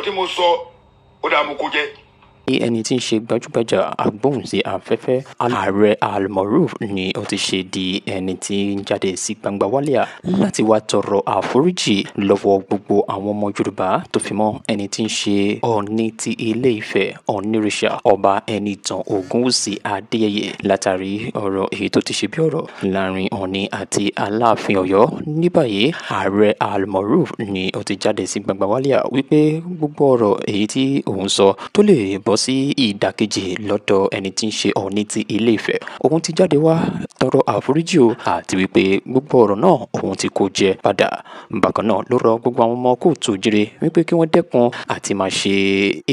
tí mo sọ ó dàá mú kó jẹ́. ẹni tí ń ṣe gbajúgbajà agbóhùnsí afẹ́fẹ́ ààrẹ Al-Moruf ni ó ti ṣe di ẹni tí ń jáde sí gbangba wálíà láti wá tọrọ àforíjì lọ́wọ́ gbogbo àwọn ọmọ Yorùbá tó fi mọ́ ẹni tí ń ṣe Ọọ̀ni ti Ilé-Ifẹ̀ Ọ̀nìrìṣà ọba Ẹnìtàn Ògúnwùsì Adéyẹyè látàrí ọ̀rọ̀ èyí tó ti ṣe bí ọ̀rọ̀ láàrin Ọọ̀ni àti Aláàfin Ọ̀yọ́. ní báyìí ààrẹ Al-Moruf ni ó ti jáde sí gbangba wálíà wípé gbogbo ọ̀rọ̀ èyí tí òun sọ tó lè bọ́ sí ìdàkejì lọ́dọ̀ ẹni tí ń ṣe Ọọ̀ni ti Ilé-Ifẹ̀ òun ti jáde wá tọrọ àforíjì o àti wípé gbogbo ọ̀rọ̀ náà òun ti kó jẹ padà. bákan náà ló rọ gbogbo àwọn ọmọ kóòtù òjìrè wípé kí wọ́n dẹ́kun àti máa ṣe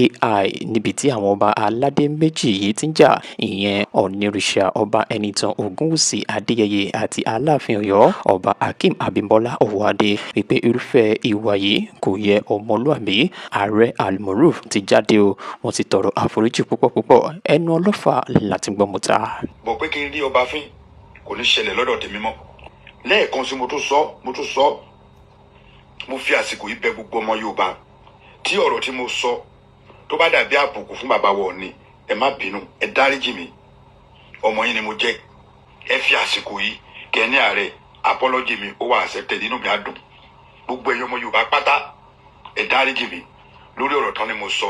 AI níbi tí àwọn ọba aládé méjì yìí ti ń jà, ìyẹn Ọ̀nìrìṣà ọba Ẹnìtàn Ògúnwùsì Adéyẹyè àti Aláàfin Ọ̀yọ́ ọba Hakeem Abímbọ́lá Ọwọ́adé, wípé irúfẹ́ ìwà yìí kò yẹ ọmọlúàbí. ààrẹ Al-Moruf ti jáde o, wọ́n ti tọrọ àforíjì púpọ̀ ẹnu ọlọ́fà láti gbọ́ mọ́ta. bọ̀ pé kí n rí ọba fín kò ní ṣẹlẹ̀ lọ́dọ̀ tèmi mọ́. lẹ́ẹ̀kan sí mo tún sọ mo fi àsìkò yìí bẹ gbogbo ọmọ Yorùbá tí ọ̀rọ̀ tí mo sọ tó bá dàbí àbùkù fún bàbá wa Ọọ̀ni ẹ má bínú, ẹ dáríjì mi, ọmọ yín ni mo jẹ́. ẹ fi àsìkò yìí kẹ́ni ààrẹ apology mi ó wà accepted, nínú mi á dùn. gbogbo ẹ̀yin ọmọ Yorùbá pátá ẹ dáríjì mi lórí ọ̀rọ̀ tán ni mo sọ.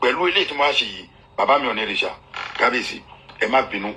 pẹ̀lú eléyìí tí mo wá ṣe yìí bàbá mi Ọ̀nìrìṣà kábíyèsí ẹ má bínú.